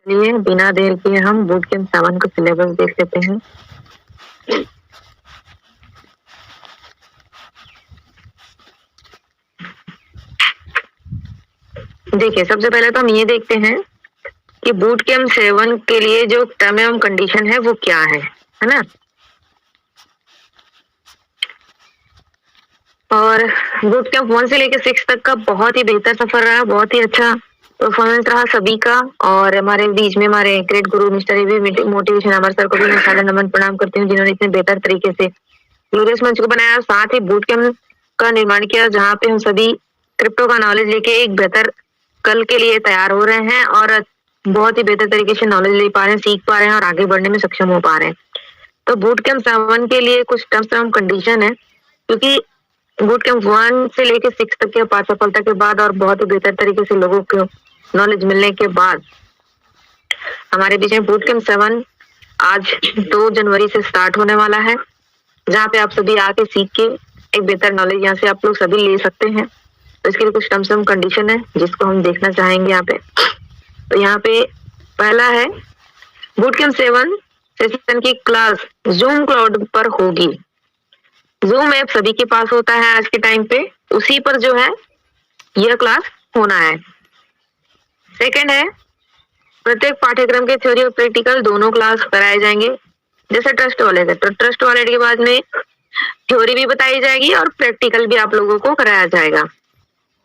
चलिए बिना देर किए हम बूट कैंप 7 का सिलेबस देख लेते हैं। देखिए, सबसे पहले तो हम ये देखते हैं कि बूट कैंप 7 के लिए जो टर्म एवं कंडीशन है वो क्या है ना। और बूट कैंप 1 से लेकर 6 तक का बहुत ही बेहतर सफर रहा, बहुत ही अच्छा परफॉर्मेंस रहा सभी का। और हमारे बीच में हमारे ग्रेट गुरु मिस्टर एबी मोटिवेशन अमर सर को भी मैं सादर नमन प्रणाम करती हूँ, जिन्होंने इतने बेहतर तरीके से ग्लोरियस मंच को बनाया, साथ ही बूट कैंप का निर्माण किया, जहाँ पे हम सभी क्रिप्टो का नॉलेज लेके एक बेहतर कल के लिए तैयार हो रहे हैं और बहुत ही बेहतर तरीके से नॉलेज ले पा रहे हैं, सीख पा रहे हैं और आगे बढ़ने में सक्षम हो पा रहे हैं। तो बूट कैंप 7 के लिए कुछ टर्म्स एवं कंडीशन है, क्योंकि बूट कैंप 1 से लेकर 6 तक के 5 सफलता के बाद और बहुत ही बेहतर तरीके से लोगों को नॉलेज मिलने के बाद हमारे बीच में बूट कैंप 7 आज 2 जनवरी से स्टार्ट होने वाला है, जहाँ पे आप सभी आके सीख के एक बेहतर नॉलेज यहाँ से आप लोग सभी ले सकते हैं। तो इसके लिए कुछ टर्म्स एंड कंडीशन है जिसको हम देखना चाहेंगे यहाँ पे। तो यहाँ पे पहला है, बूट कैंप 7 सेशन की क्लास जूम क्लाउड पर होगी। जूम ऐप सभी के पास होता है आज के टाइम पे, उसी पर जो है यह क्लास होना है। सेकंड है, प्रत्येक पाठ्यक्रम के थ्योरी और प्रैक्टिकल दोनों क्लास कराए जाएंगे। जैसे ट्रस्ट वॉलेट है, तो ट्रस्ट वॉलेट के बाद में थ्योरी भी बताई जाएगी और प्रैक्टिकल भी आप लोगों को कराया जाएगा।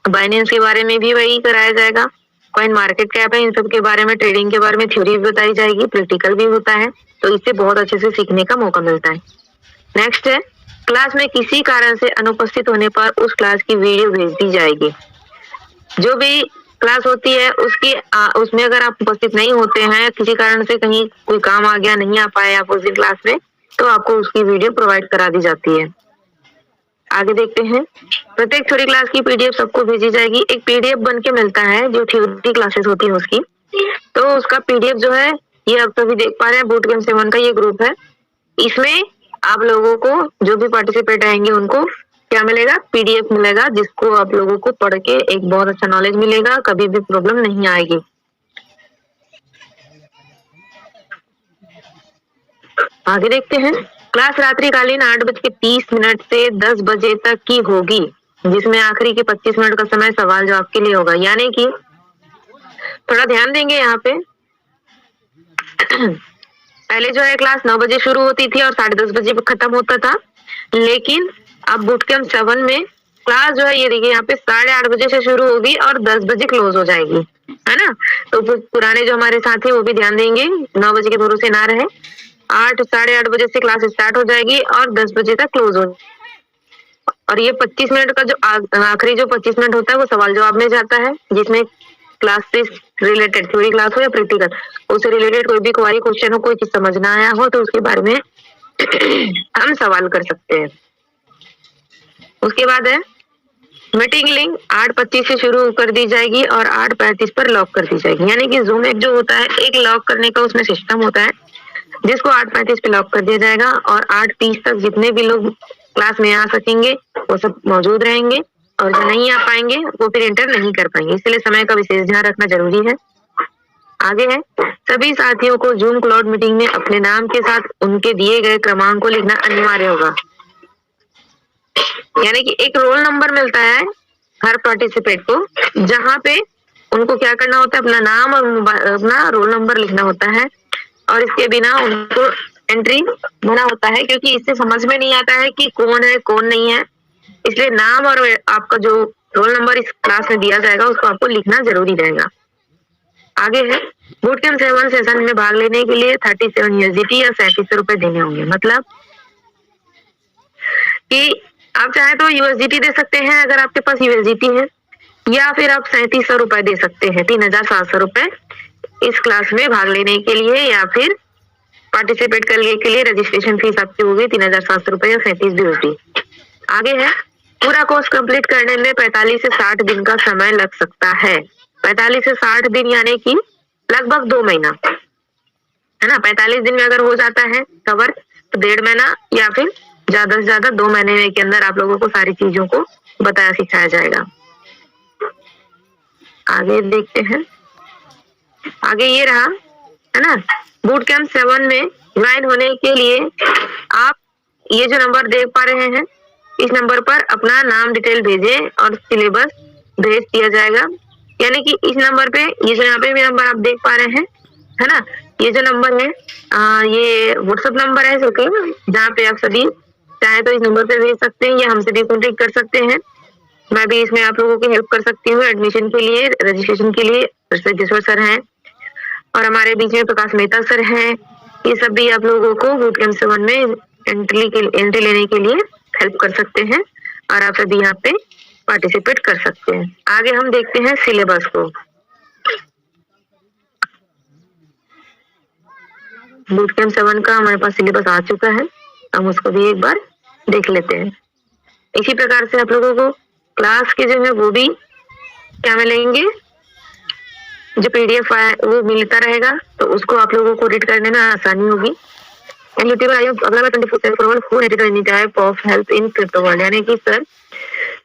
बाइनेंस के बारे में भी वही कराया जाएगा, कॉइन मार्केट कैप है, इन सब के बारे में, ट्रेडिंग के बारे में थ्योरी भी बताई जाएगी, प्रैक्टिकल भी होता है, तो इससे बहुत अच्छे से सीखने का मौका मिलता है। नेक्स्ट है, क्लास में किसी कारण से अनुपस्थित होने पर उस क्लास की वीडियो भेज दी जाएगी। जो भी क्लास होती है उसमें अगर आप उपस्थित नहीं होते हैं, किसी कारण से कहीं कोई काम आ गया, नहीं आ पाए आप उस दिन क्लास में, तो आपको उसकी वीडियो प्रोवाइड करा दी जाती है। आगे देखते हैं, प्रत्येक थ्योरी क्लास की पीडीएफ सबको भेजी जाएगी। एक पीडीएफ बन के मिलता है जो थ्योरी क्लासेस होती है उसकी, तो उसका पीडीएफ जो है ये आप सभी देख पा रहे हैं, बूट कैंप 7 का ये ग्रुप है। इसमें आप लोगों को जो भी पार्टिसिपेट आएंगे उनको क्या मिलेगा, पीडीएफ मिलेगा, जिसको आप लोगों को पढ़ के एक बहुत अच्छा नॉलेज मिलेगा, कभी भी प्रॉब्लम नहीं आएगी। आगे देखते हैं, क्लास रात्रिकालीन 8:30 से 10 बजे तक की होगी, जिसमें आखिरी के 25 मिनट का समय सवाल जवाब के लिए होगा। यानी कि थोड़ा ध्यान देंगे यहाँ पे पहले जो है क्लास 9 बजे शुरू होती थी और 10:30 बजे खत्म होता था, लेकिन अब बूट कैंप 7 में क्लास जो है ये देखिए यहाँ पे 8:30 बजे से शुरू होगी और 10 बजे क्लोज हो जाएगी, है ना। तो पुराने जो हमारे साथी वो भी ध्यान देंगे, 9 बजे के भरोसे ना रहे। 8-8:30 बजे से क्लास स्टार्ट हो जाएगी और 10 बजे तक क्लोज हो। और ये 25 मिनट का जो आखिरी जो 25 मिनट होता है वो सवाल जवाब में जाता है, जिसमें क्लास से रिलेटेड थ्योरी क्लास हो या प्रैक्टिकल, उससे रिलेटेड कोई भी क्वेरी क्वेश्चन हो, कोई चीज समझ ना आया हो तो उसके बारे में हम सवाल कर सकते हैं। उसके बाद है, मीटिंग लिंक 8:25 से शुरू कर दी जाएगी और 8:35 पर लॉक कर दी जाएगी। यानी कि जूम ऐप जो होता है एक लॉक करने का उसमें सिस्टम होता है, जिसको 8:35 पे लॉक कर दिया जाएगा और 8:30 तक जितने भी लोग क्लास में आ सकेंगे वो सब मौजूद रहेंगे और जो नहीं आ पाएंगे वो फिर एंटर नहीं कर पाएंगे, इसलिए समय का विशेष ध्यान रखना जरूरी है। आगे है, सभी साथियों को जूम क्लाउड मीटिंग में अपने नाम के साथ उनके दिए गए क्रमांक को लिखना अनिवार्य होगा। यानी कि एक रोल नंबर मिलता है हर पार्टिसिपेट को, जहाँ पे उनको क्या करना होता है, अपना नाम और अपना रोल नंबर लिखना होता है और इसके बिना उनको एंट्री होना होता है, क्योंकि इससे समझ में नहीं आता है कि कौन है कौन नहीं है, इसलिए नाम और आपका जो रोल नंबर इस क्लास में दिया जाएगा उसको आपको लिखना जरूरी रहेगा। आगे है, बूट कैंप 7 सेशन में भाग लेने के लिए 37 USDT या 3700 रुपए देने होंगे। मतलब कि आप चाहे तो USDT दे सकते हैं अगर आपके पास USDT है, या फिर आप 3700 रुपए दे सकते हैं, 3700 रुपए इस क्लास में भाग लेने के लिए, या फिर पार्टिसिपेट करने के लिए रजिस्ट्रेशन फीस आपकी होगी 3700 रुपए या 37 USD। आगे है, पूरा कोर्स कंप्लीट करने में 45 से 60 दिन का समय लग सकता है। 45 से 60 दिन यानी कि लगभग 2 महीना, है ना। 45 दिन में अगर हो जाता है कवर तो 1.5 महीना या फिर ज्यादा से ज्यादा 2 महीने के अंदर आप लोगों को सारी चीजों को बताया सिखाया जाएगा। आगे देखते हैं, आगे ये रहा है ना। बूट कैंप 7 में ज्वाइन होने के लिए आप ये जो नंबर देख पा रहे हैं, इस नंबर पर अपना नाम डिटेल भेजें और सिलेबस भेज दिया जाएगा। यानी कि इस नंबर पे, ये जो यहाँ पे भी नंबर आप देख पा रहे हैं, है ना, ये जो नंबर है ये व्हाट्सएप नंबर है, जहाँ पे आप सभी चाहे तो इस नंबर पे भेज सकते हैं या हमसे भी कॉन्टेक्ट कर सकते हैं। मैं भी इसमें आप लोगों की हेल्प कर सकती हूँ एडमिशन के लिए, रजिस्ट्रेशन के लिए। जसवर सर हैं और हमारे बीच में प्रकाश मेहता सर हैं। ये सब भी आप लोगों को बूट कैंप 7 में एंट्री लेने के लिए हेल्प कर सकते हैं और आप सभी यहाँ पे पार्टिसिपेट कर सकते हैं। आगे हम देखते हैं सिलेबस को। बूट कैंप 7 का हमारे पास सिलेबस आ चुका है, हम उसको भी एक बार देख लेते हैं। इसी प्रकार से आप लोगों को क्लास के जो है वो भी क्या मिलेंगे, जो पीडीएफ वो मिलता रहेगा, तो उसको आप लोगों को रीड करने में आसानी होगी। Type of help in crypto world, यानी कि सर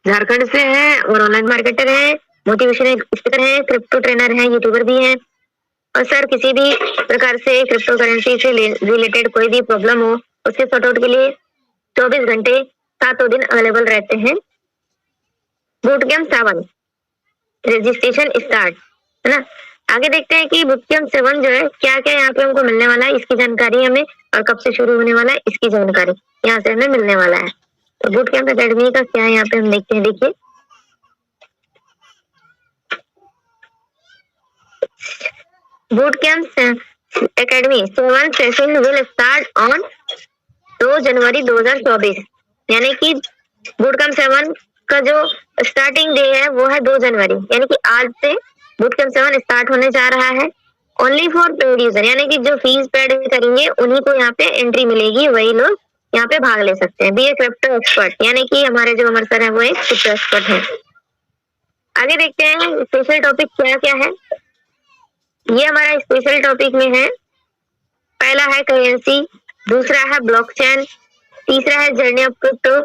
झारखंड से है और ऑनलाइन मार्केटर है, मोटिवेशन स्पीकर है, क्रिप्टो ट्रेनर है, यूट्यूबर भी है। और सर किसी भी प्रकार से क्रिप्टो करेंसी से रिलेटेड कोई भी प्रॉब्लम हो, उससे सॉर्ट आउट के लिए 24 घंटे 7 दिन अवेलेबल रहते हैं। बूट कैंप 7 रजिस्ट्रेशन स्टार्ट, है ना। आगे देखते हैं कि बूट कैंप 7 जो है क्या क्या यहाँ पे हमको मिलने वाला है, इसकी जानकारी हमें, और कब से शुरू होने वाला है इसकी जानकारी यहाँ से हमें मिलने वाला है। तो बूट कैंप अकेडमी का क्या है यहाँ पे हम देखते हैं। देखिए boot camp academy 7 session will start on 2 जनवरी 2024, यानी कि बूट कैंप 7 का जो स्टार्टिंग डे है वो है 2 जनवरी, यानी कि आज से बूट कैंप 7 स्टार्ट होने जा रहा है। ओनली फॉर पेड यूजर, यानी कि जो फीस पेड करेंगे उन्हीं को यहाँ पे एंट्री मिलेगी, वही लोग यहाँ पे भाग ले सकते हैं। बी ए क्रिप्टो एक्सपर्ट, यानी कि हमारे जो अमर सर है वो एक क्रिप्टो एक्सपर्ट है। आगे देखते हैं स्पेशल टॉपिक क्या क्या है। ये हमारा स्पेशल टॉपिक में है, पहला है करेंसी, दूसरा है ब्लॉकचेन, तीसरा है जर्नी ऑफ क्रिप्टो,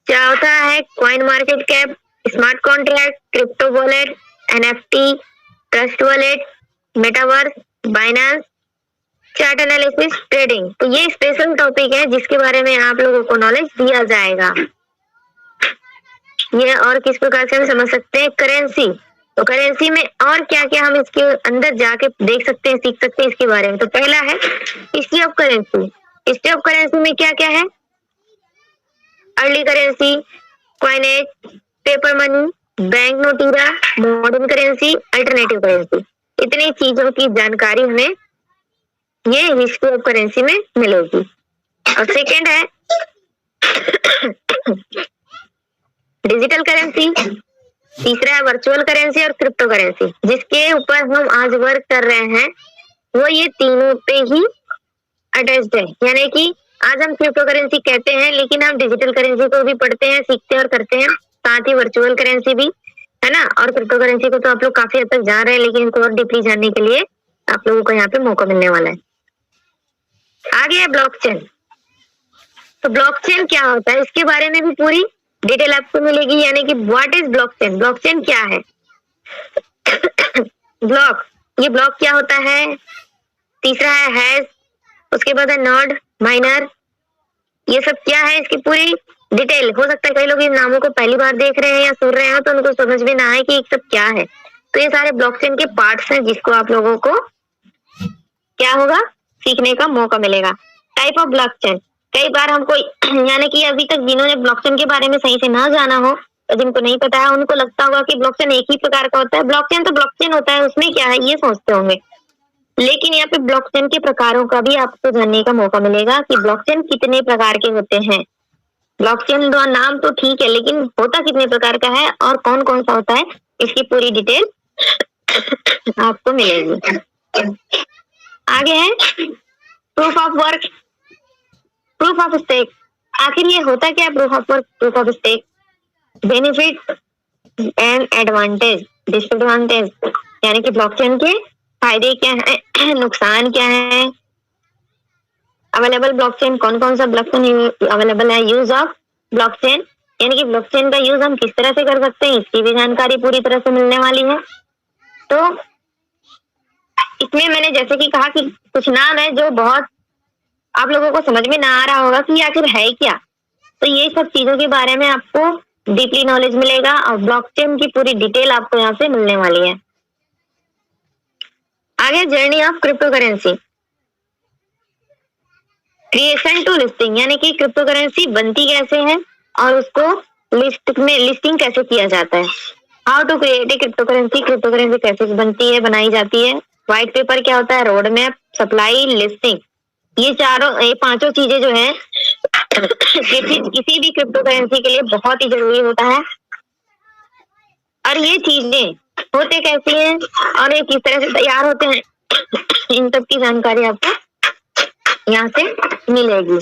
चौथा है coin market cap, smart contract, crypto wallet, NFT, trust wallet, metaverse, Binance, chart analysis, trading. तो ये स्पेशल टॉपिक है जिसके बारे में आप लोगों को नॉलेज दिया जाएगा। ये और किस प्रकार से हम समझ सकते हैं करेंसी, तो करेंसी में और क्या क्या हम इसके अंदर जाके देख सकते हैं, सीख सकते हैं इसके बारे में। तो पहला है history of currency. History of currency में क्या क्या है, early currency, coinage, paper money, bank नोटीरा, मॉडर्न करेंसी, अल्टरनेटिव करेंसी, इतनी चीजों की जानकारी हमें ये हिस्ट्री ऑफ करेंसी में मिलेगी। और सेकेंड है डिजिटल करेंसी, तीसरा है वर्चुअल करेंसी और क्रिप्टो करेंसी। जिसके ऊपर हम आज वर्क कर रहे हैं वो ये तीनों पे ही अटैच्ड है, यानी कि आज हम क्रिप्टो करेंसी कहते हैं लेकिन हम डिजिटल करेंसी को भी पढ़ते हैं, सीखते हैं और करते हैं, साथ ही वर्चुअल करेंसी भी, है ना। और क्रिप्टो करेंसी को तो आप लोग काफी हद तक जान रहे हैं, लेकिन इनको और डीपली जानने के लिए आप लोगों को यहाँ पे मौका मिलने वाला है। आगे है ब्लॉकचेन। तो ब्लॉकचेन क्या होता है इसके बारे में भी पूरी डिटेल आपको मिलेगी, यानी कि व्हाट इज ब्लॉकचेन, ब्लॉकचेन क्या है। ब्लॉक, ये ब्लॉक क्या होता है। तीसरा है हैश, उसके बाद है नोड, माइनर, ये सब क्या है इसकी पूरी डिटेल। हो सकता है कई लोग इन नामों को पहली बार देख रहे हैं या सुन रहे हैं तो उनको समझ में ना आए कि ये सब क्या है। तो ये सारे ब्लॉकचेन के पार्ट्स हैं जिसको आप लोगों को क्या होगा, सीखने का मौका मिलेगा। टाइप ऑफ ब्लॉकचेन, कई बार हमको यानी कि अभी तक जिन्होंने ब्लॉकचेन के बारे में सही से ना जाना हो, तो जिनको नहीं पता है उनको लगता होगा कि ब्लॉकचेन एक ही प्रकार का होता है, ब्लॉकचेन तो ब्लॉकचेन होता है, उसमें क्या है ये सोचते होंगे। लेकिन यहाँ पे ब्लॉकचेन के प्रकारों का भी आपको जानने का मौका मिलेगा कि ब्लॉकचेन कितने प्रकार के होते हैं। ब्लॉकचेन का नाम तो ठीक है लेकिन होता कितने प्रकार का है और कौन कौन सा होता है इसकी पूरी डिटेल आपको मिलेगी। आगे है proof of work, proof of stake. आखिर ये होता क्या है proof of work, proof of stake. Benefit and advantage, disadvantage, यानी कि ब्लॉकचेन के फायदे क्या है, नुकसान क्या है, अवेलेबल ब्लॉकचेन, कौन कौन सा ब्लॉकचेन अवेलेबल है, यूज ऑफ ब्लॉकचेन, यानी कि ब्लॉकचेन का यूज हम किस तरह से कर सकते हैं इसकी भी जानकारी पूरी तरह से मिलने वाली है। तो इसमें मैंने जैसे कि कहा कि कुछ नाम है जो बहुत आप लोगों को समझ में ना आ रहा होगा कि आखिर है क्या। तो ये सब चीजों के बारे में आपको डीपली नॉलेज मिलेगा और ब्लॉकचेन की पूरी डिटेल आपको यहाँ से मिलने वाली है। आगे journey of crypto currency, creation to listing, यानी कि क्रिप्टो करेंसी बनती कैसे है और उसको लिस्टिंग कैसे किया जाता है। How to create a crypto currency, crypto currency कैसे बनती है, बनाई जाती है। व्हाइट पेपर क्या होता है, रोड मैप, सप्लाई, लिस्टिंग, ये पांचों चीजें जो है किसी भी क्रिप्टो करेंसी के लिए बहुत ही जरूरी होता है। और ये चीजें होते कैसी हैं और ये किस तरह से तैयार होते हैं, इन सब की जानकारी आपको यहाँ से मिलेगी।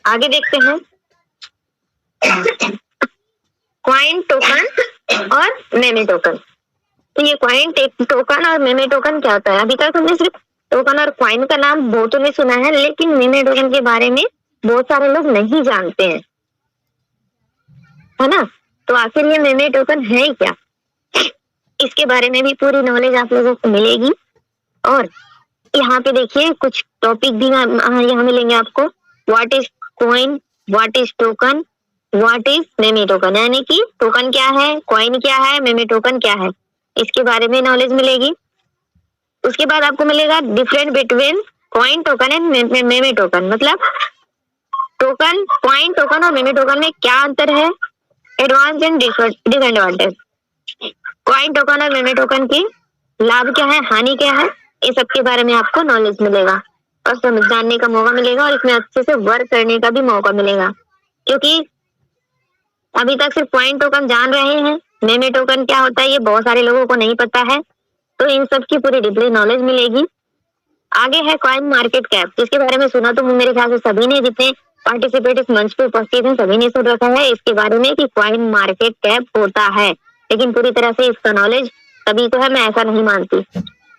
आगे देखते हैं कॉइन टोकन और मेमे टोकन। तो ये कॉइन टोकन और मेमे टोकन क्या होता है। अभी तक हमने सिर्फ टोकन और कॉइन का नाम बहुतों ने सुना है, लेकिन मेमे टोकन के बारे में बहुत सारे लोग नहीं जानते हैं, है ना। तो आखिर ये मेमे टोकन है क्या, इसके बारे में भी पूरी नॉलेज आप लोगों को मिलेगी। और यहाँ पे देखिए कुछ टॉपिक भी यहाँ मिलेंगे आपको। What is coin, what is token, what is meme token, यानी कि टोकन क्या है, कॉइन क्या है, मेमे टोकन क्या है, इसके बारे में नॉलेज मिलेगी। उसके बाद आपको मिलेगा different between coin token and meme token, मतलब टोकन, कॉइन टोकन और मेमे टोकन में क्या अंतर है, advance and disadvantage, coin token और मेमे टोकन की लाभ क्या है, हानि क्या है, इस सब के बारे में आपको नॉलेज मिलेगा और समझ जानने का मौका मिलेगा और इसमें अच्छे से वर्क करने का भी मौका मिलेगा। क्योंकि अभी तक सिर्फ कॉइन टोकन जान रहे हैं, मेमे टोकन क्या होता है ये बहुत सारे लोगों को नहीं पता है, तो इन सब की पूरी डिटेल नॉलेज मिलेगी। आगे है कॉइन मार्केट कैप, जिसके बारे में सुना तो मेरे ख्याल से सभी ने, जितने पार्टिसिपेट इस मंच पे उपस्थित हैं सभी ने सुन रखा है इसके बारे में कि कॉइन मार्केट कैप होता है, लेकिन पूरी तरह से इसका नॉलेज सभी को है, मैं ऐसा नहीं मानती।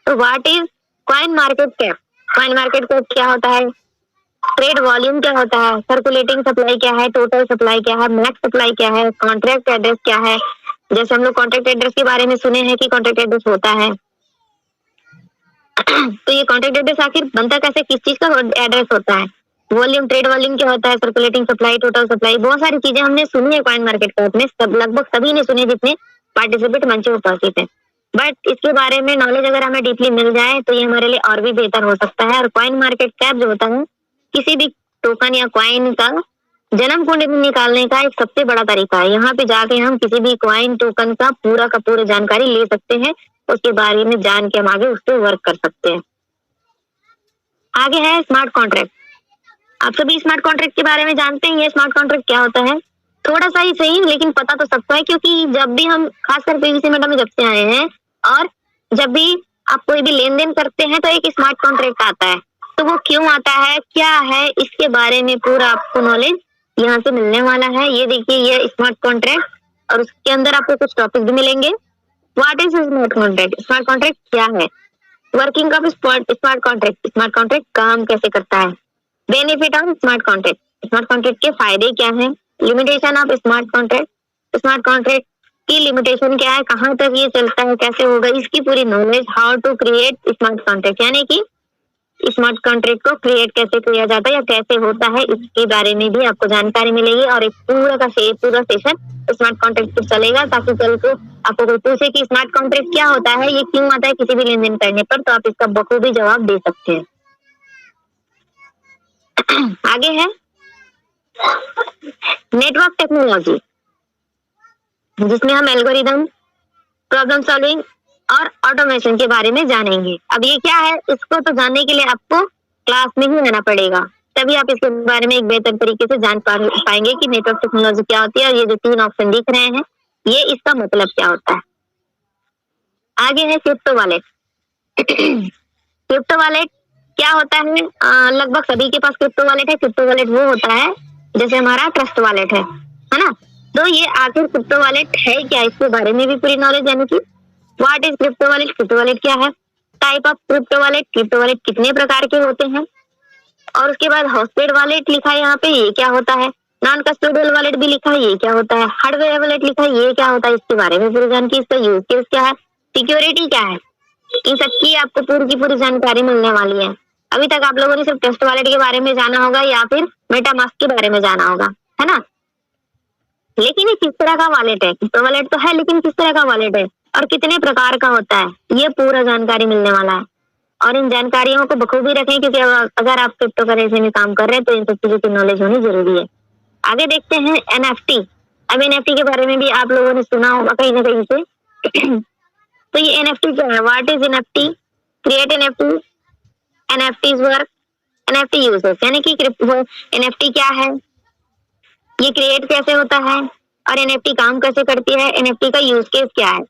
तो what is coin market cap, coin market cap क्या होता है, ट्रेड वॉल्यूम क्या होता है, सर्कुलेटिंग सप्लाई क्या है, टोटल सप्लाई क्या है, मैक्स सप्लाई क्या है, कॉन्ट्रैक्ट एड्रेस क्या है। जैसे हम लोग कॉन्ट्रैक्ट एड्रेस के बारे में सुने हैं कि कॉन्ट्रैक्ट एड्रेस होता है, तो ये कॉन्ट्रैक्ट एड्रेस आखिर बनता कैसे, किस चीज का एड्रेस होता है। वॉल्यूम, ट्रेड वॉल्यूम क्या होता है, सर्कुलेटिंग सप्लाई, टोटल सप्लाई, बहुत सारी चीजें हमने सुनी है कॉइन मार्केट कैप में, सब लगभग सभी ने सुने जितने पार्टिसिपेट मंच पे उपस्थित है। बट इसके बारे में नॉलेज अगर हमें डीपली मिल जाए तो ये हमारे लिए और भी बेहतर हो सकता है। और कॉइन मार्केट कैप जो होता है किसी भी टोकन या कॉइन का जन्म कुंडली निकालने का एक सबसे बड़ा तरीका है। यहाँ पे जाके हम किसी भी कॉइन टोकन का पूरा जानकारी ले सकते हैं, उसके बारे में जान के हम आगे उस पर वर्क कर सकते हैं। आगे है स्मार्ट कॉन्ट्रैक्ट। आप सभी स्मार्ट कॉन्ट्रैक्ट के बारे में जानते हैं, ये स्मार्ट कॉन्ट्रैक्ट क्या होता है, थोड़ा सा ही सही लेकिन पता तो सबको है, क्योंकि जब भी हम खासकर पीवीसी मेटा में जब से आए हैं और जब भी आप कोई भी लेन देन करते हैं तो एक स्मार्ट कॉन्ट्रैक्ट आता है। तो वो क्यों आता है, क्या है, इसके बारे में पूरा आपको नॉलेज यहाँ से मिलने वाला है। ये देखिए ये स्मार्ट कॉन्ट्रैक्ट और उसके अंदर आपको कुछ टॉपिक भी मिलेंगे। What is smart contract, smart contract क्या है, working of smart contract, smart contract काम कैसे करता है, benefit of smart contract, smart contract के फायदे क्या है, limitation of smart contract, smart contract की लिमिटेशन क्या है, कहाँ तक ये चलता है, कैसे होगा, इसकी पूरी knowledge. How to create smart contract, यानी कि स्मार्ट कॉन्ट्रैक्ट को क्रिएट कैसे किया जाता है या कैसे होता है, इसके बारे में भी आपको जानकारी मिलेगी। और एक पूरा सेशन स्मार्ट कॉन्ट्रैक्ट पर चलेगा, ताकि कल को आपको कोई पूछे कि स्मार्ट कॉन्ट्रैक्ट क्या होता है, ये क्यों आता है किसी भी लेन देन करने पर, तो आप इसका बखूबी जवाब दे सकते हैं। आगे है नेटवर्क टेक्नोलॉजी, जिसमें हम एल्गोरिदम, प्रॉब्लम सॉल्विंग और ऑटोमेशन के बारे में जानेंगे। अब ये क्या है, इसको तो जानने के लिए आपको क्लास में ही आना पड़ेगा, तभी आप इसके बारे में एक बेहतर तरीके से जान पाएंगे कि नेटवर्क टेक्नोलॉजी क्या होती है और ये जो 3 ऑप्शन दिख रहे हैं ये इसका मतलब क्या होता है। आगे है क्रिप्टो वॉलेट। क्रिप्टो वॉलेट क्या होता है, लगभग सभी के पास क्रिप्टो वॉलेट है। क्रिप्टो वॉलेट वो होता है जैसे हमारा ट्रस्ट वॉलेट है ना। तो ये आखिर क्रिप्टो वॉलेट है क्या, इसके बारे में भी पूरी नॉलेज, यानी कि what is crypto wallet, crypto wallet क्या है, type of crypto wallet, crypto wallet कितने प्रकार के होते हैं, और उसके बाद होस्टेड वॉलेट लिखा है यहाँ पे, ये क्या होता है, नॉन कस्टोडियल वॉलेट भी लिखा है, ये क्या होता है, हार्डवेयर वॉलेट लिखा है, ये क्या होता है, इसके बारे में पूरी जानकारी, इसका यूज केस क्या है, सिक्योरिटी क्या है, इन सबकी आपको पूरी की पूरी जानकारी मिलने वाली है। अभी तक आप लोगों ने सिर्फ ट्रस्ट वॉलेट के बारे में जाना होगा या फिर मेटामास्क के बारे में जाना होगा, है ना। लेकिन ये किस तरह का वॉलेट है, क्रिप्टो वॉलेट तो है लेकिन किस तरह का वॉलेट है और कितने प्रकार का होता है, ये पूरा जानकारी मिलने वाला है। और इन जानकारियों को बखूबी रखें क्योंकि अगर आप क्रिप्टो करेंसी में काम कर रहे हैं तो इन सब चीजों की नॉलेज होनी जरूरी है। आगे देखते हैं एनएफटी। अब एनएफटी के बारे में भी आप लोगों ने सुना होगा कहीं ना कहीं से। तो ये एनएफटी क्या है, what is NFT, create NFT, NFTs work, NFT users, यानी कि एनएफटी क्या है, ये क्रिएट कैसे होता है और एनएफटी काम कैसे करती है, एनएफटी का यूज केस क्या है,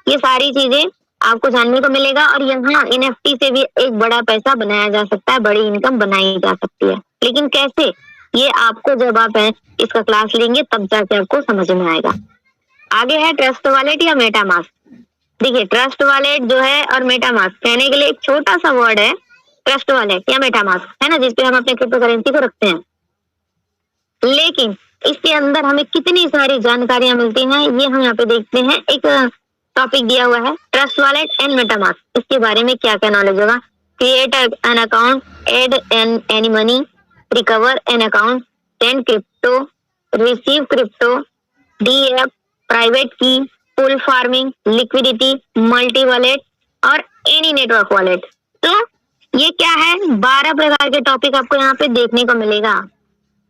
ये सारी चीजें आपको जानने को मिलेगा। और यहाँ एनएफटी से भी एक बड़ा पैसा बनाया जा सकता है, बड़ी इनकम बनाई जा सकती है, लेकिन कैसे, ये आपको जब आप इसका क्लास लेंगे तब जाके आपको समझ में आएगा। आगे है ट्रस्ट वॉलेट या मेटामास्क। देखिए ट्रस्ट वॉलेट जो है और मेटामास्क कहने के लिए एक छोटा सा वर्ड है, ट्रस्ट वॉलेट या मेटामास्क, है ना, जिसपे हम अपने क्रिप्टो करेंसी को रखते हैं। लेकिन इसके अंदर हमें कितनी सारी जानकारियां मिलती हैं ये हम यहाँ पे देखते हैं। एक टॉपिक दिया हुआ है ट्रस्ट वॉलेट एंड मेटामास्क, इसके बारे में क्या क्या नॉलेज होगा। Create an account, add any money, recover an account, send crypto, receive crypto, DF, private key, pool farming, liquidity, multi wallet और एनी नेटवर्क वॉलेट। तो ये क्या है, 12 प्रकार के टॉपिक आपको यहाँ पे देखने को मिलेगा।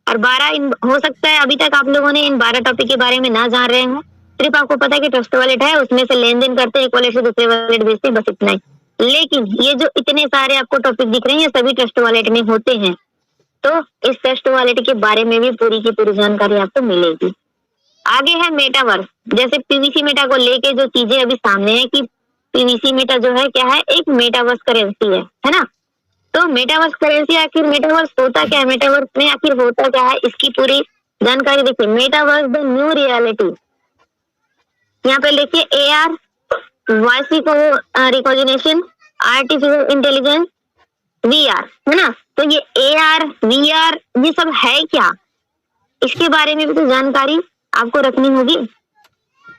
और 12 हो सकता है अभी तक आप लोगों ने इन 12 टॉपिक के बारे में ना जान रहे हो, सिर्फ आपको पता है कि ट्रस्ट वॉलेट है, उसमें से लेन देन करते हैं, एक वॉलेट से दूसरे वॉलेट भेजते हैं, बस इतना ही। लेकिन ये जो इतने सारे आपको टॉपिक दिख रहे हैं ये सभी ट्रस्ट वॉलेट में होते हैं। तो इस ट्रस्ट वॉलेट के बारे में भी पूरी की पूरी जानकारी आपको मिलेगी। आगे है मेटावर्स। जैसे पीवीसी मेटा को लेके जो चीजें अभी सामने है कि पीवीसी मेटा जो है क्या है, एक मेटावर्स करेंसी है ना। तो मेटावर्स करेंसी, आखिर मेटावर्स होता क्या है, मेटावर्स में आखिर होता क्या है, इसकी पूरी जानकारी देखिए। मेटावर्स द न्यू रियलिटी, यहाँ पे देखिए AR, voice recognition, artificial intelligence, VR, है ना। तो ये AR, VR ये सब है क्या, इसके बारे में भी तो जानकारी आपको रखनी होगी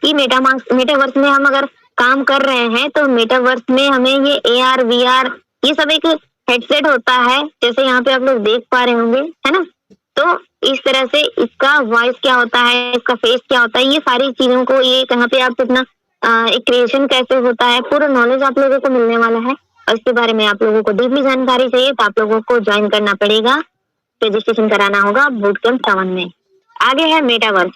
कि मेटावर्स में हम अगर काम कर रहे हैं तो मेटावर्स में हमें ये AR, VR ये सब एक हेडसेट होता है, जैसे यहाँ पे आप लोग देख पा रहे होंगे, है ना। तो इस तरह से इसका वॉइस क्या होता है, इसका फेस क्या होता है, ये सारी चीजों को, ये कहाँ पे आप अपना एक क्रिएशन कैसे होता है, पूरा नॉलेज आप लोगों को मिलने वाला है। और इसके बारे में आप लोगों को डीपली जानकारी चाहिए तो आप लोगों को ज्वाइन करना पड़ेगा, रजिस्ट्रेशन कराना होगा बूट कैंप 7 में। आगे है मेटावर्स।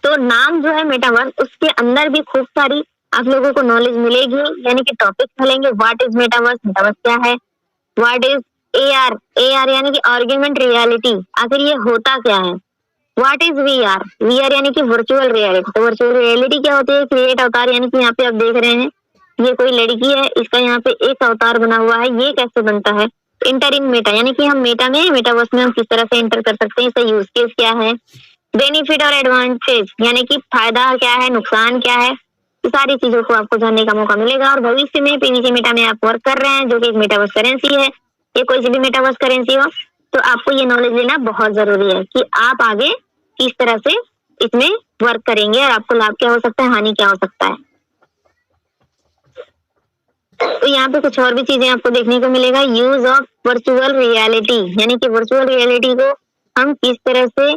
तो नाम जो है मेटावर्स, उसके अंदर भी खूब सारी आप लोगों को नॉलेज मिलेगी, यानी कि टॉपिक मिलेंगे। व्हाट इज मेटावर्स, मेटावर्स क्या है, व्हाट इज AR, AR यानी कि ऑगमेंटेड रियलिटी, आखिर ये होता क्या है। व्हाट इज VR, VR यानी कि वर्चुअल रियलिटी। तो वर्चुअल रियलिटी क्या होती है, क्रिएट अवतार, यानी कि यहाँ पे आप देख रहे हैं ये कोई लड़की है, इसका यहाँ पे एक अवतार बना हुआ है, ये कैसे बनता है। इंटर इन मेटा, यानी कि हम मेटा में, मेटावर्स में हम किस तरह से एंटर कर सकते हैं, इसका यूज केस क्या है। बेनिफिट और एडवांटेज, यानी कि फायदा क्या है, नुकसान क्या है, ये सारी चीजों को आपको जानने का मौका मिलेगा। और भविष्य में पीवीसी मेटा में आप वर्क कर रहे हैं जो कि एक मेटावर्स करेंसी है, ये कोई सी भी मेटावर्स करेंसी हो, तो आपको ये नॉलेज लेना बहुत जरूरी है कि आप आगे किस तरह से इसमें वर्क करेंगे और आपको लाभ क्या हो सकता है, हानि क्या हो सकता है। तो यहाँ पे कुछ और भी चीजें आपको देखने को मिलेगा। यूज ऑफ वर्चुअल रियलिटी, यानी कि वर्चुअल रियलिटी को हम किस तरह से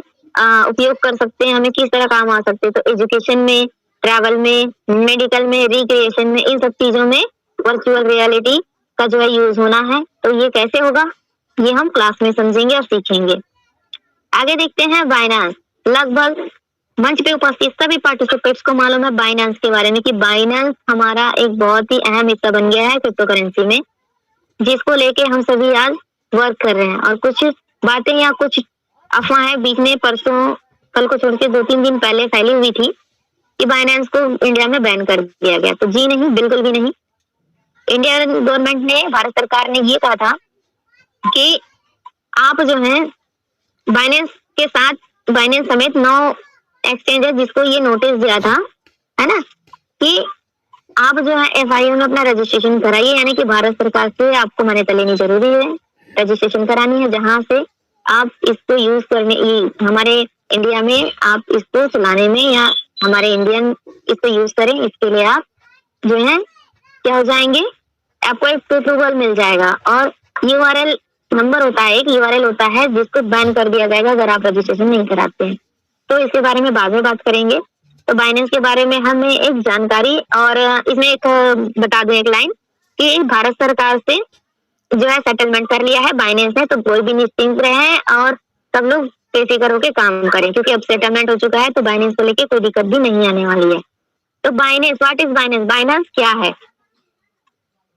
उपयोग कर सकते हैं, हमें किस तरह काम आ सकते हैं। तो एजुकेशन में, ट्रैवल में, मेडिकल में, रिक्रिएशन में, इन सब चीजों में वर्चुअल रियलिटी का जो है यूज होना है। तो ये कैसे होगा, ये हम क्लास में समझेंगे और सीखेंगे। आगे देखते हैं बाइनेंस। लगभग मंच पे उपस्थित सभी पार्टिसिपेंट्स को मालूम है बाइनेंस के बारे में कि बाइनेंस हमारा एक बहुत ही अहम हिस्सा बन गया है क्रिप्टो करेंसी में, जिसको लेके हम सभी आज वर्क कर रहे हैं। और कुछ बातें या कुछ अफवाहें बीच में परसों, कल को छोड़ के 2-3 दिन पहले फैली हुई थी कि बाइनेंस को इंडिया में बैन कर दिया गया। तो जी नहीं, बिल्कुल भी नहीं। इंडिया गवर्नमेंट ने, भारत सरकार ने ये कहा था कि आप जो है बाइनेंस के साथ, बाइनेंस समेत 9 एक्सचेंज है जिसको ये नोटिस दिया था, है ना, कि आप जो है FIO में अपना रजिस्ट्रेशन कराइए, यानी कि भारत सरकार से आपको मान्यता लेनी जरूरी है, रजिस्ट्रेशन करानी है, जहां से आप इसको यूज करने, हमारे इंडिया में आप इसको चलाने में या हमारे इंडियन इसको यूज करें, इसके लिए आप जो है क्या हो जाएंगे, आपको एक प्रूफेबल मिल जाएगा। और यूआरएल नंबर होता है, एक यूआरएल होता है जिसको बैन कर दिया जाएगा अगर आप रजिस्ट्रेशन नहीं कराते हैं। तो इसके बारे में बाद में बात करेंगे। तो बाइनेंस के बारे में हमें एक जानकारी, और इसमें एक बता दूं एक लाइन कि भारत सरकार से जो है सेटलमेंट कर लिया है बाइनेंस ने, तो कोई भी निश्चिंत रहे और सब लोग बेफिक्र होकर काम करें, क्योंकि अब सेटलमेंट हो चुका है तो बाइनेंस को लेके कोई दिक्कत भी नहीं आने वाली है। तो Binance, what is Binance? Binance क्या है?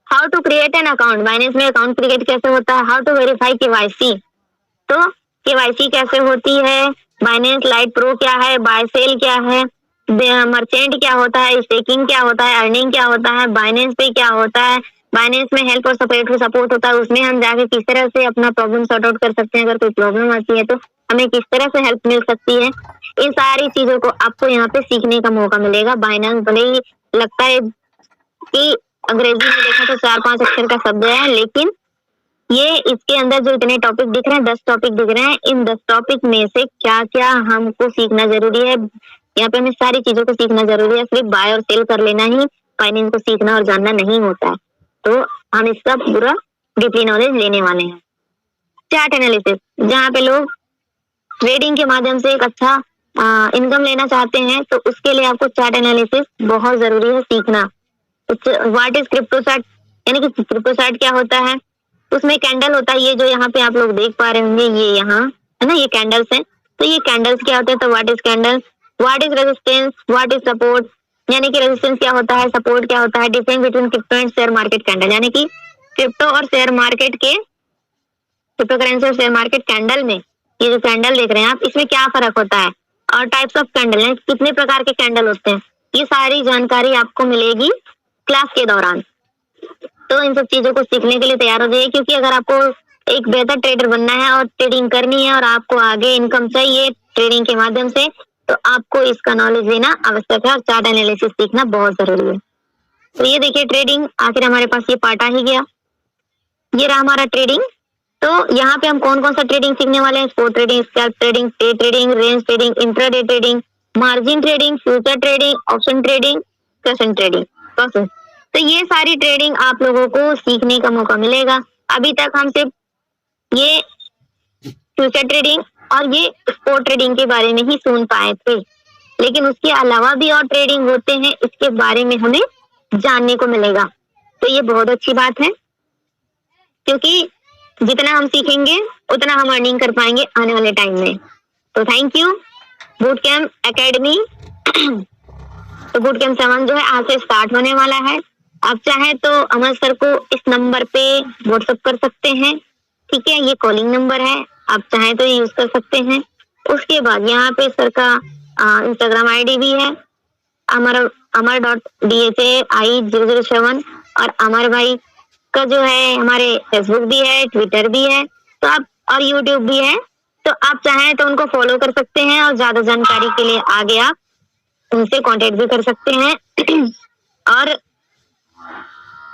How to create an account, Binance में अकाउंट क्रिएट कैसे होता है? हाउ टू वेरीफाई केवाईसी, तो केवाईसी कैसे होती है? बाइनेंस लाइट प्रो क्या है? बाय सेल क्या है? मर्चेंट क्या होता है? स्टेकिंग क्या होता है? अर्निंग क्या होता है? बाइनेंस पे क्या होता है? बाइनेंस में हेल्प और सपोर्ट होता है, उसमें हम जाके किस तरह से अपना प्रॉब्लम सॉर्ट आउट कर सकते हैं, अगर कोई प्रॉब्लम आती है तो हमें किस तरह से हेल्प मिल सकती है, इन सारी चीजों को आपको यहाँ पे सीखने का मौका मिलेगा। बाइनेंस भले ही लगता है कि अंग्रेजी में देखा तो 4-5 अक्षर का शब्द है, लेकिन ये इसके अंदर जो इतने टॉपिक दिख रहे हैं, 10 टॉपिक दिख रहे हैं, इन 10 टॉपिक में से क्या क्या हमको सीखना जरूरी है, यहाँ पे हमें सारी चीजों को सीखना जरूरी है। सिर्फ बाय और सेल कर लेना ही फाइनेंस को सीखना और जानना नहीं होता है। तो हम इसका पूरा डीपली नॉलेज लेने वाले हैं। चार्ट एनालिसिस, जहाँ पे लोग ट्रेडिंग के माध्यम से एक अच्छा इनकम लेना चाहते हैं, तो उसके लिए आपको चार्ट एनालिसिस बहुत जरूरी है सीखना। व्हाट इज क्रिप्टो चार्ट, यानी कि क्रिप्टो चार्ट क्या होता है? उसमें कैंडल होता है, ये जो यहाँ पे आप लोग देख पा रहे होंगे, ये यहाँ है ना, ये कैंडल्स है। तो ये कैंडल्स क्या होते हैं? तो what is candle, what is resistance, what is support, यानी कि रेजिस्टेंस क्या होता है, सपोर्ट क्या होता है, difference between crypto and share market candle, यानी कि क्रिप्टो और शेयर मार्केट के, क्रिप्टो करेंसी और शेयर मार्केट कैंडल में, ये जो कैंडल देख रहे हैं आप, इसमें क्या फर्क होता है, और टाइप्स ऑफ कैंडल, यानी कितने प्रकार के कैंडल होते हैं, ये सारी जानकारी आपको मिलेगी क्लास के दौरान। तो इन सब चीजों को सीखने के लिए तैयार हो जाइए, क्योंकि अगर आपको एक बेहतर ट्रेडर बनना है और ट्रेडिंग करनी है और आपको आगे इनकम चाहिए ट्रेडिंग के माध्यम से, तो आपको इसका नॉलेज लेना आवश्यक है और चार्ट एनालिसिस सीखना बहुत जरूरी है। तो ये देखिए ट्रेडिंग, आखिर हमारे पास ये पार्ट आ ही गया, ये रहा हमारा ट्रेडिंग। तो यहाँ पे हम कौन कौन सा ट्रेडिंग सीखने वाले हैं? Spot trading, scalp trading, day trading, range trading, intraday trading, margin trading, future trading, option trading, session trading, process. तो ये सारी ट्रेडिंग आप लोगों को सीखने का मौका मिलेगा। अभी तक हम सिर्फ ये फ्यूचर ट्रेडिंग और ये स्पॉट ट्रेडिंग के बारे में ही सुन पाए थे, लेकिन उसके अलावा भी और ट्रेडिंग होते हैं, इसके बारे में हमें जानने को मिलेगा। तो ये बहुत अच्छी बात है, क्योंकि जितना हम सीखेंगे उतना हम अर्निंग कर पाएंगे आने वाले टाइम में। तो thank you boot camp academy. तो बूट कैंप 7 जो है आज से स्टार्ट होने वाला है। आप चाहे तो अमर सर को इस नंबर पे व्हाट्सएप कर सकते हैं, ठीक है, ये कॉलिंग नंबर है, आप चाहे तो यूज कर सकते हैं। उसके बाद यहाँ पे सर का इंस्टाग्राम आईडी भी है, amar.dha007, और अमर भाई का जो है हमारे फेसबुक भी है, ट्विटर भी है, तो आप, और यूट्यूब भी है, तो आप चाहें तो उनको फॉलो कर सकते हैं और ज्यादा जानकारी के लिए आगे आप उनसे कांटेक्ट भी कर सकते हैं। और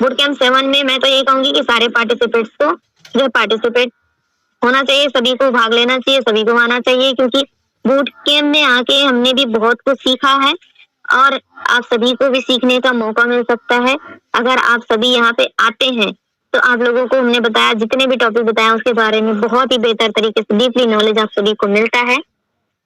बूट कैंप 7 में मैं तो यही कहूंगी कि सारे पार्टिसिपेट्स को जो पार्टिसिपेट होना चाहिए, सभी को भाग लेना चाहिए, सभी को आना चाहिए, क्योंकि बूट कैंप में आके हमने भी बहुत कुछ सीखा है और आप सभी को भी सीखने का मौका मिल सकता है। अगर आप सभी यहाँ पे आते हैं तो आप लोगों को हमने बताया, जितने भी टॉपिक बताया उसके बारे में बहुत ही बेहतर तरीके से डीपली नॉलेज आप सभी को मिलता है।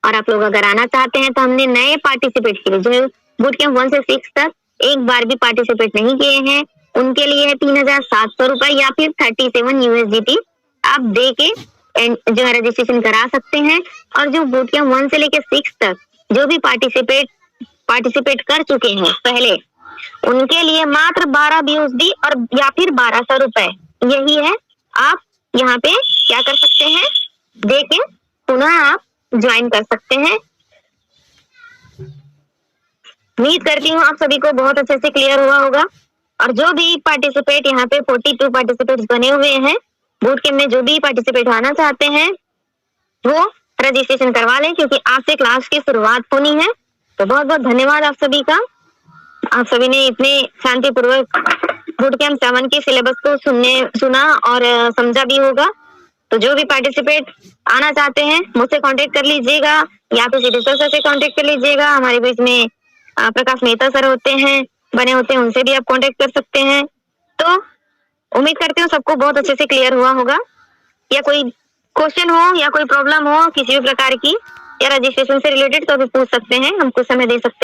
और आप लोग अगर आना चाहते हैं तो हमने नए पार्टिसिपेट के लिए जो बूट कैंप 1 से 6 तक एक बार भी पार्टिसिपेट नहीं किए हैं, उनके लिए है 3,700 रुपए या फिर 37 USDT आप दे के जो है रजिस्ट्रेशन करा सकते हैं। और जो बूट कैंप 1 से लेके 6 तक जो भी पार्टिसिपेट कर चुके हैं पहले, उनके लिए मात्र 12 USD और या फिर 1200 रुपए यही है। आप यहाँ पे क्या कर सकते हैं, दे के पुनः आप ज्वाइन कर सकते हैं। उम्मीद करती हूँ आप सभी को बहुत अच्छे से क्लियर हुआ होगा। और जो भी पार्टिसिपेट यहाँ पे 42 पार्टिसिपेट्स बने हुए हैं बूट कैंप में, जो भी पार्टिसिपेट आना चाहते हैं वो रजिस्ट्रेशन करवा लें, क्योंकि आज से क्लास की शुरुआत होनी है। तो बहुत बहुत धन्यवाद आप सभी का, आप सभी ने इतने शांतिपूर्वक बूट कैंप 7 के सिलेबस को सुना और समझा भी होगा। तो जो भी पार्टिसिपेट आना चाहते हैं मुझसे कांटेक्ट कर लीजिएगा या फिर सीधे सर से कांटेक्ट कर लीजिएगा। हमारे बीच में प्रकाश मेहता सर होते हैं, बने होते हैं उनसे भी आप कांटेक्ट कर सकते हैं। तो उम्मीद करते हूँ सबको बहुत अच्छे से क्लियर हुआ होगा। या कोई क्वेश्चन हो या कोई प्रॉब्लम हो किसी भी प्रकार की या रजिस्ट्रेशन से रिलेटेड तो भी पूछ सकते हैं, हम कुछ समय दे सकते हैं।